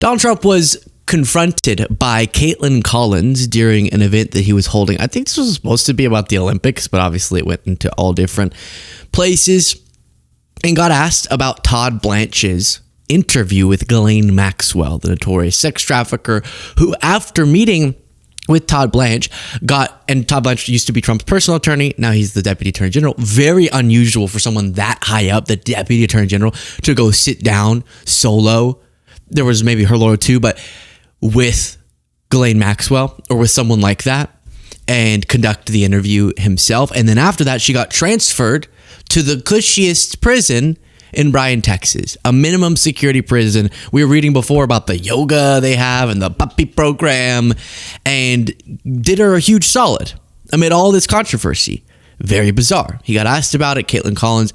Donald Trump was confronted by Kaitlan Collins during an event that he was holding. I think this was supposed to be about the Olympics, but obviously it went into all different places, and got asked about Todd Blanche's interview with Ghislaine Maxwell, the notorious sex trafficker, who after meeting with Todd Blanche and Todd Blanche used to be Trump's personal attorney. Now he's the deputy attorney general. Very unusual for someone that high up, the deputy attorney general, to go sit down solo. There was maybe her lawyer too, but with Ghislaine Maxwell or with someone like that, and conduct the interview himself. And then after that, she got transferred to the cushiest prison in Bryan, Texas, a minimum security prison. We were reading before about the yoga they have and the puppy program, and did her a huge solid amid all this controversy. Very bizarre. He got asked about it. Kaitlan Collins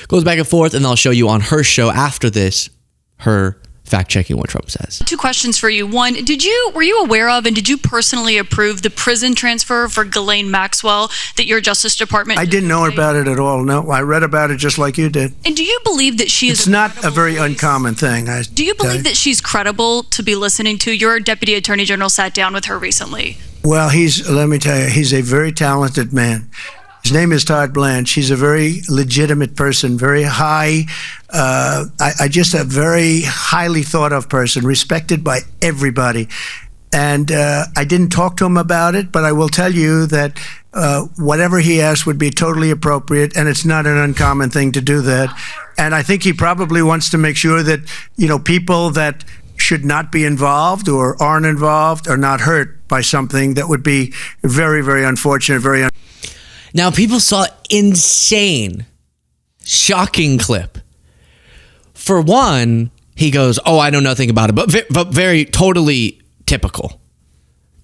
goes back and forth, and I'll show you on her show after this, her fact-checking what Trump says. Two questions for you. One, were you aware of and did you personally approve the prison transfer for Ghislaine Maxwell that your Justice Department... I didn't know about it at all. No, I read about it just like you did. And do you believe that she is... It's not a very uncommon thing. Do you believe that she's credible to be listening to? Your Deputy Attorney General sat down with her recently. Well, let me tell you, he's a very talented man. His name is Todd Blanche. He's a very legitimate person, very high, just a very highly thought of person, respected by everybody. And I didn't talk to him about it, but I will tell you that whatever he asked would be totally appropriate, and it's not an uncommon thing to do that. And I think he probably wants to make sure that, people that should not be involved or aren't involved are not hurt by something that would be very, very unfortunate, Now, people saw insane, shocking clip. For one, he goes, "Oh, I know nothing about it," but very totally typical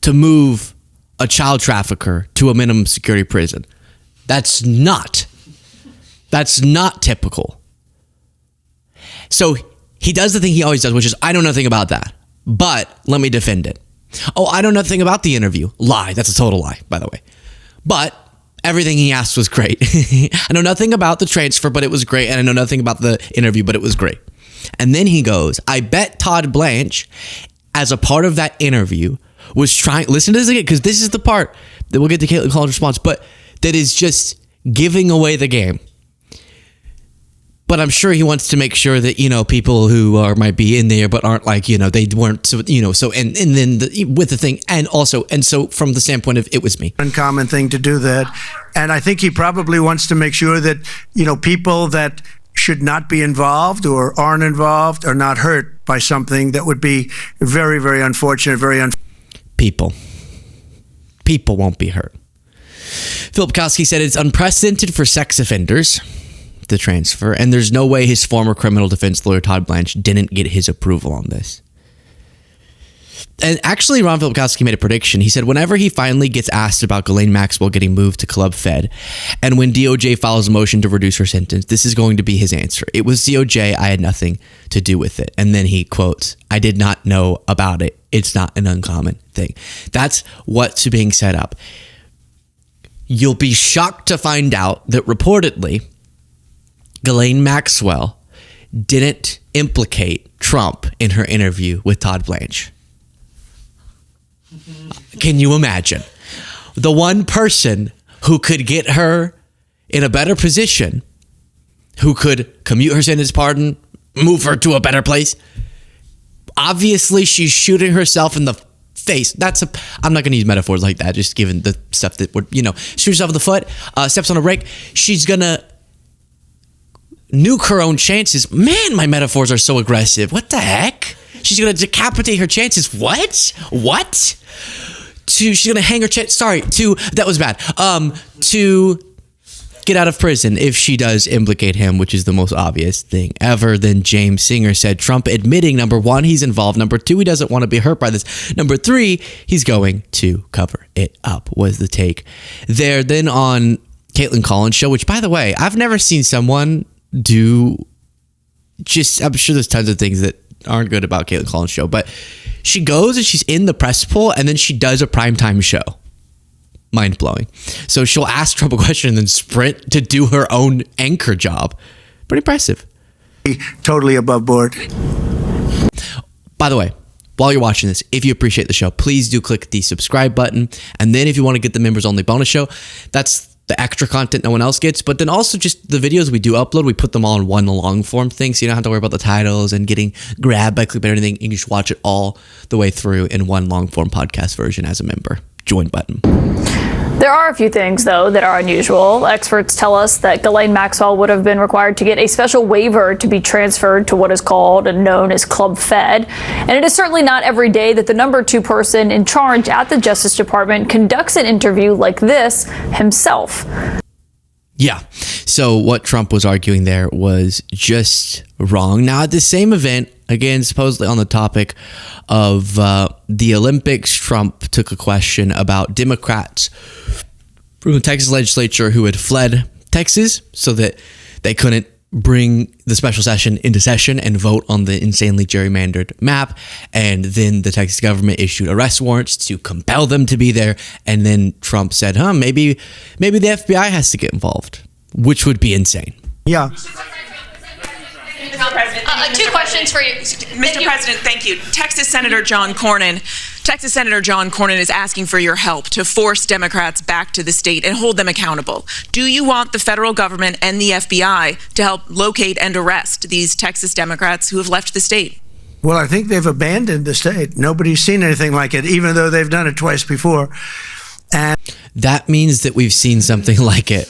to move a child trafficker to a minimum security prison. That's not typical. So he does the thing he always does, which is, "I know nothing about that, but let me defend it." "Oh, I know nothing about the interview." Lie. That's a total lie, by the way. But everything he asked was great. "I know nothing about the transfer, but it was great. And I know nothing about the interview, but it was great." And then he goes, "I bet Todd Blanche, as a part of that interview, was trying..." Listen to this again, because this is the part that we'll get to Kaitlan Collins' response, but that is just giving away the game. But I'm sure he wants to make sure that, people who might be in there but aren't they weren't, so with the thing, and so from the standpoint of it was me. Uncommon thing to do that. And I think he probably wants to make sure that, people that should not be involved or aren't involved are not hurt by something that would be very, very unfortunate, People won't be hurt. Philip Kowski said it's unprecedented for sex offenders, the transfer, and there's no way his former criminal defense lawyer Todd Blanche didn't get his approval on this. And actually, Ron Filipkowski made a prediction. He said whenever he finally gets asked about Ghislaine Maxwell getting moved to Club Fed, and when DOJ files a motion to reduce her sentence, this is going to be his answer. "It was DOJ. I had nothing to do with it." And then he quotes, "I did not know about it. It's not an uncommon thing." That's what's being set up. You'll be shocked to find out that reportedly, Ghislaine Maxwell didn't implicate Trump in her interview with Todd Blanche. Can you imagine? The one person who could get her in a better position, who could commute her sentence, pardon, move her to a better place. Obviously, she's shooting herself in the face. I'm not going to use metaphors like that, just given the stuff that would, shoot herself in the foot, steps on a brake. She's going to nuke her own chances. Man, my metaphors are so aggressive. What the heck? She's going to decapitate her chances. What? She's going to hang her chance. That was bad. To get out of prison if she does implicate him, which is the most obvious thing ever. Then James Singer said Trump admitting, number one, he's involved. Number two, he doesn't want to be hurt by this. Number three, he's going to cover it up, was the take there. Then on Kaitlan Collins' show, which, by the way, I've never seen someone do I'm sure there's tons of things that aren't good about Kaitlan Collins' show, but she goes and she's in the press pool and then she does a primetime show. Mind-blowing. So she'll ask Trump a question and then sprint to do her own anchor job. Pretty impressive. Totally above board. By the way, while you're watching this, if you appreciate the show, please do click the subscribe button. And then if you want to get the members only bonus show, that's the extra content no one else gets. But then also just the videos we do upload, we put them all in one long form thing. So you don't have to worry about the titles and getting grabbed by clickbait or anything. You can just watch it all the way through in one long form podcast version as a member. Join button. There are a few things, though, that are unusual. Experts tell us that Ghislaine Maxwell would have been required to get a special waiver to be transferred to what is called and known as Club Fed. And it is certainly not every day that the number 2 person in charge at the Justice Department conducts an interview like this himself. Yeah. So what Trump was arguing there was just wrong. Now, at the same event, again, supposedly on the topic of the Olympics, Trump took a question about Democrats from the Texas legislature who had fled Texas so that they couldn't bring the special session into session and vote on the insanely gerrymandered map. And then the Texas government issued arrest warrants to compel them to be there. And then Trump said, maybe the FBI has to get involved, which would be insane. Yeah. Mr. President, 2 questions for you. Mr. President, thank you. Texas Senator John Cornyn is asking for your help to force Democrats back to the state and hold them accountable. Do you want the federal government and the FBI to help locate and arrest these Texas Democrats who have left the state? Well, I think they've abandoned the state. Nobody's seen anything like it, even though they've done it twice before. And that means that we've seen something like it.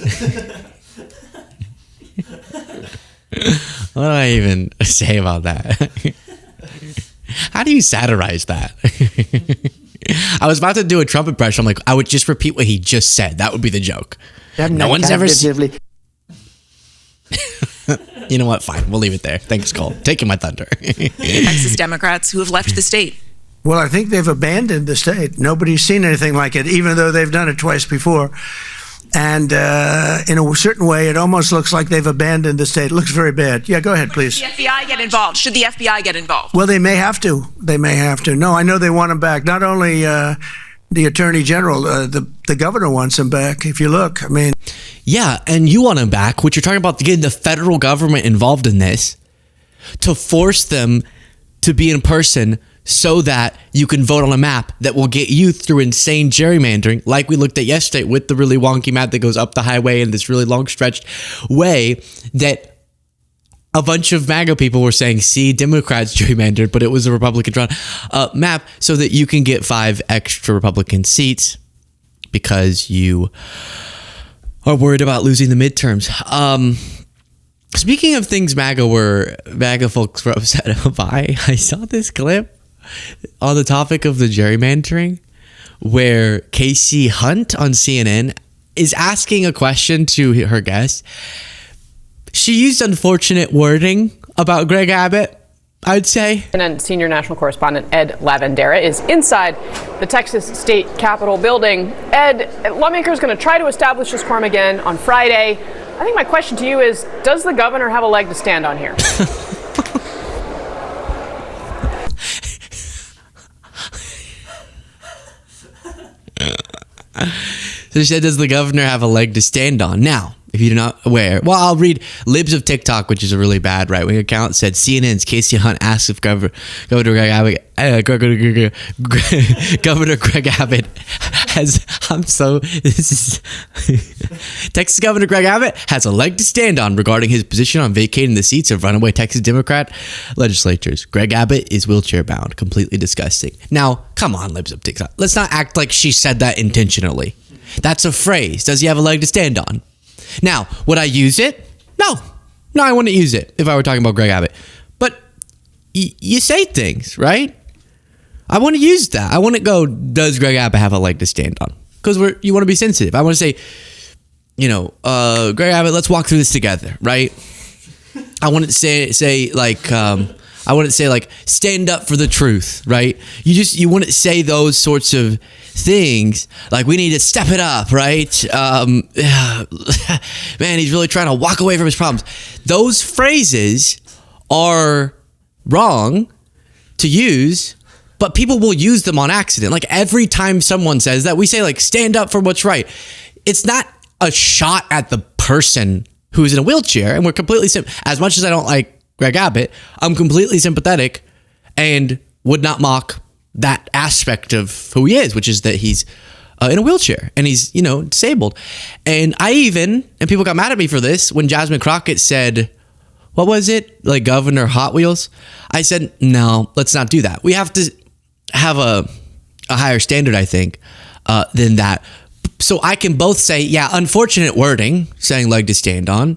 What do I even say about that? How do you satirize that? I was about to do a Trump impression. I'm like, I would just repeat what he just said. That would be the joke. No one's ever seen. You know what? Fine. We'll leave it there. Thanks, Cole. Taking my thunder. Texas Democrats who have left the state. Well, I think they've abandoned the state. Nobody's seen anything like it, even though they've done it twice before. And in a certain way, it almost looks like they've abandoned the state. It looks very bad. Yeah, go ahead, please. Should the FBI get involved? Should the FBI get involved? Well, they may have to. They may have to. No, I know they want him back. Not only the attorney general, the governor wants him back. If you look, I mean. Yeah, and you want him back, which you're talking about getting the federal government involved in this to force them to be in person so that you can vote on a map that will get you through insane gerrymandering, like we looked at yesterday with the really wonky map that goes up the highway in this really long stretched way that a bunch of MAGA people were saying, see, Democrats gerrymandered, but it was a Republican-drawn map so that you can get 5 extra Republican seats because you are worried about losing the midterms. Speaking of things MAGA folks were upset by, I saw this clip on the topic of the gerrymandering where Casey Hunt on CNN is asking a question to her guest. She used unfortunate wording about Greg Abbott, I'd say. And senior national correspondent Ed Lavandera is inside the Texas State Capitol building. Ed, lawmakers going to try to establish this quorum again on Friday. I think my question to you is, does the governor have a leg to stand on here? So she said, does the governor have a leg to stand on? Now, if you're not aware, well, I'll read Libs of TikTok, which is a really bad right-wing account, said CNN's Casey Hunt asked if Governor Greg Abbott has, Texas Governor Greg Abbott has a leg to stand on regarding his position on vacating the seats of runaway Texas Democrat legislators. Greg Abbott is wheelchair bound. Completely disgusting. Now, come on, Libs of TikTok. Let's not act like she said that intentionally. That's a phrase. Does he have a leg to stand on? Now, would I use it? No, I wouldn't use it if I were talking about Greg Abbott. But you say things, right? I want to use that. I want to go, does Greg Abbott have a leg to stand on? Because you want to be sensitive. I want to say, Greg Abbott, let's walk through this together, right? I want to say stand up for the truth, right? You want to say those sorts of things like we need to step it up, right? Man, he's really trying to walk away from his problems. Those phrases are wrong to use, but people will use them on accident. Like every time someone says that, we say like stand up for what's right. It's not a shot at the person who's in a wheelchair, and we're completely as much as I don't like Greg Abbott, I'm completely sympathetic and would not mock that aspect of who he is, which is that he's in a wheelchair and he's, disabled. And and people got mad at me for this when Jasmine Crockett said, what was it? Like Governor Hot Wheels? I said, no, let's not do that. We have to have a higher standard, I think, than that. So I can both say, yeah, unfortunate wording, saying leg to stand on,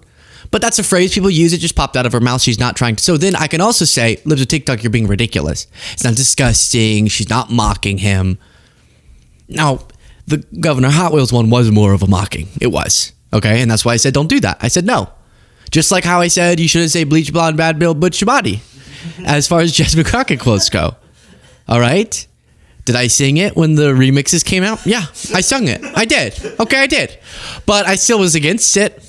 but that's a phrase people use. It just popped out of her mouth. She's not trying to. So then I can also say, Libs of TikTok, you're being ridiculous. It's not disgusting. She's not mocking him. Now, the Governor Hot Wheels one was more of a mocking. It was. Okay. And that's why I said, don't do that. I said, no. Just like how I said, you shouldn't say bleach blonde, bad bill, butch your body. As far as Jasmine Crockett quotes go. All right. Did I sing it when the remixes came out? Yeah, I sung it. I did. Okay, I did. But I still was against it.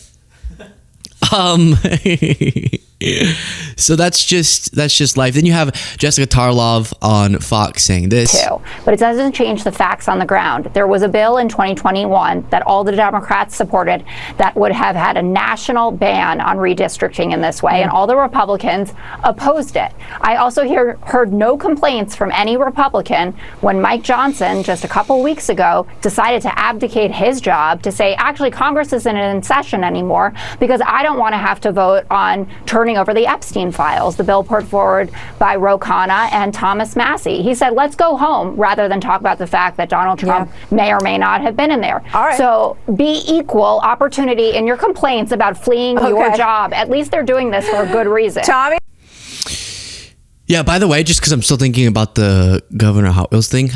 So that's just life. Then you have Jessica Tarlov on Fox saying this. But it doesn't change the facts on the ground. There was a bill in 2021 that all the Democrats supported that would have had a national ban on redistricting in this way, and all the Republicans opposed it. I also heard no complaints from any Republican when Mike Johnson, just a couple weeks ago, decided to abdicate his job to say, actually, Congress isn't in session anymore because I don't want to have to vote on turning over the Epstein files, the bill put forward by Ro Khanna and Thomas Massie. He said, let's go home rather than talk about the fact that Donald Trump may or may not have been in there. All right. So be equal opportunity in your complaints about fleeing your job. At least they're doing this for a good reason. Tommy? Yeah, by the way, just because I'm still thinking about the Governor Hot Wheels thing,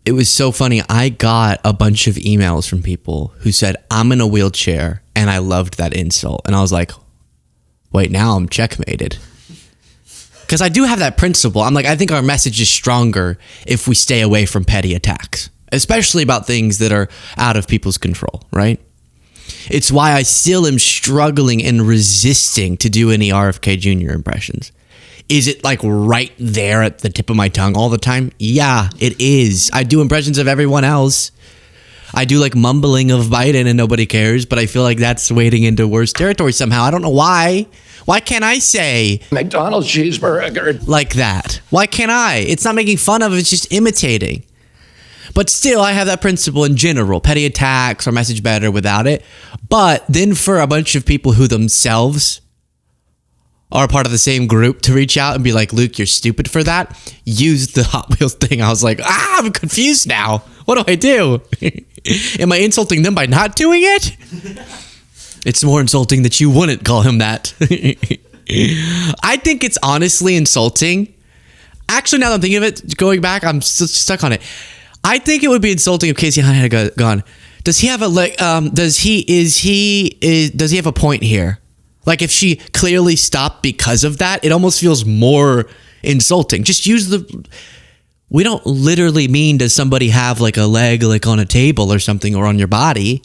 it was so funny. I got a bunch of emails from people who said, I'm in a wheelchair, and I loved that insult. And I was like, wait, now I'm checkmated. Because I do have that principle. I'm like, I think our message is stronger if we stay away from petty attacks, especially about things that are out of people's control, right? It's why I still am struggling and resisting to do any RFK Jr. impressions. Is it like right there at the tip of my tongue all the time? Yeah, it is. I do impressions of everyone else. I do like mumbling of Biden and nobody cares, but I feel like that's wading into worse territory somehow. I don't know why. Why can't I say McDonald's cheeseburger like that? Why can't I? It's not making fun of it, it's just imitating. But still, I have that principle in general. Petty attacks are message better without it. But then for a bunch of people who themselves are part of the same group to reach out and be like, Luke, you're stupid for that, use the Hot Wheels thing. I was like, I'm confused now. What do I do? Am I insulting them by not doing it? It's more insulting that you wouldn't call him that. I think it's honestly insulting. Actually, now that I'm thinking of it, going back, I'm stuck on it. I think it would be insulting if Casey Hunt had gone, does he have does he have a point here? Like if she clearly stopped because of that, it almost feels more insulting. Just use we don't literally mean does somebody have like a leg like on a table or something or on your body.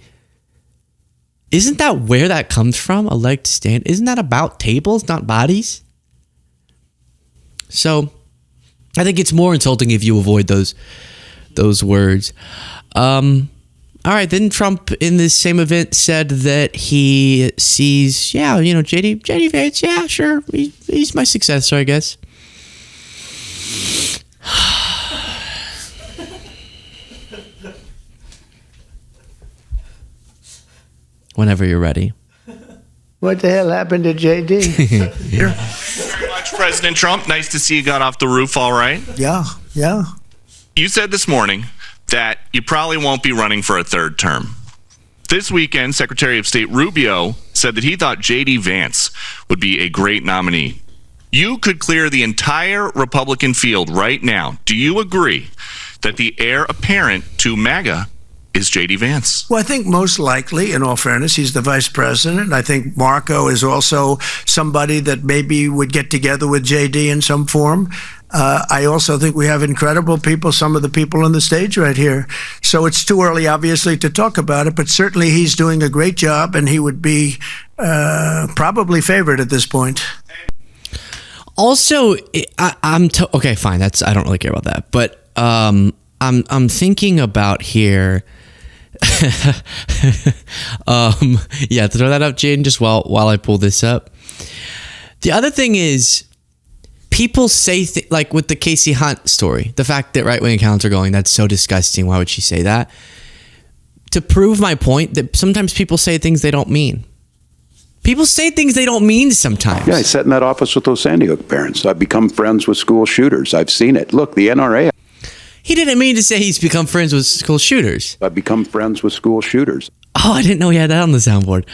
Isn't that where that comes from? A leg to stand? Isn't that about tables, not bodies? So I think it's more insulting if you avoid those words. All right, then Trump in this same event said that he sees, JD Vance, yeah, sure, he's my successor, I guess. Whenever you're ready. What the hell happened to JD? Very much, President Trump. Nice to see you got off the roof all right. Yeah. You said this morning that you probably won't be running for a third term. This weekend, Secretary of State Rubio said that he thought J.D. Vance would be a great nominee. You could clear the entire Republican field right now. Do you agree that the heir apparent to MAGA is J.D. Vance? Well, I think most likely, in all fairness, he's the vice president. I think Marco is also somebody that maybe would get together with J.D. in some form. I also think we have incredible people, some of the people on the stage right here. So it's too early, obviously, to talk about it, but certainly he's doing a great job, and he would be probably favored at this point. Also, okay, fine. I don't really care about that, but I'm thinking about here. Throw that up, Jaden, just while I pull this up. The other thing is, people say like with the Casey Hunt story, the fact that right-wing accounts are going, that's so disgusting. Why would she say that? To prove my point that sometimes people say things they don't mean. People say things they don't mean sometimes. Yeah, I sat in that office with those Sandy Hook parents. I've become friends with school shooters. I've seen it. Look, the NRA. He didn't mean to say he's become friends with school shooters. I've become friends with school shooters. Oh, I didn't know he had that on the soundboard.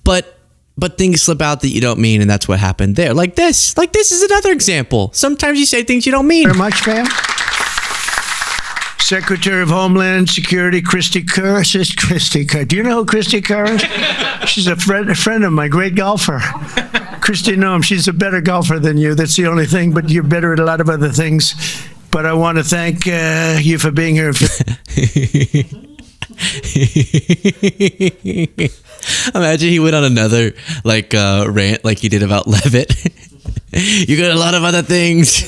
But things slip out that you don't mean, and that's what happened there. Like this is another example. Sometimes you say things you don't mean. Very much, ma'am. Secretary of Homeland Security, Christy Kerr. Christy Kerr. Do you know who Christy Kerr is? She's a friend of my great golfer. Christy, no, she's a better golfer than you. That's the only thing, but you're better at a lot of other things. But I want to thank you for being here. Imagine he went on another rant like he did about Levitt. You got a lot of other things.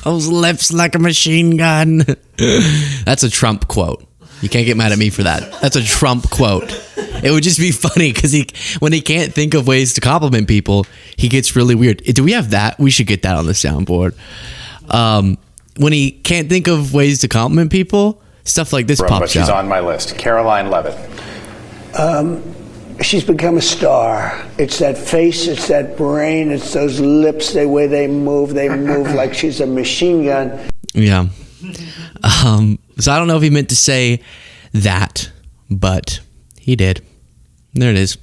Those lips like a machine gun. That's a Trump quote. You can't get mad at me for that. That's a Trump quote. It would just be funny because when he can't think of ways to compliment people, he gets really weird. Do we have that? We should get that on the soundboard. When he can't think of ways to compliment people, stuff like this pops out. She's on my list. Caroline Levitt. She's become a star. It's that face, it's that brain, it's those lips, the way they move like she's a machine gun. Yeah. So I don't know if he meant to say that, but he did. There it is.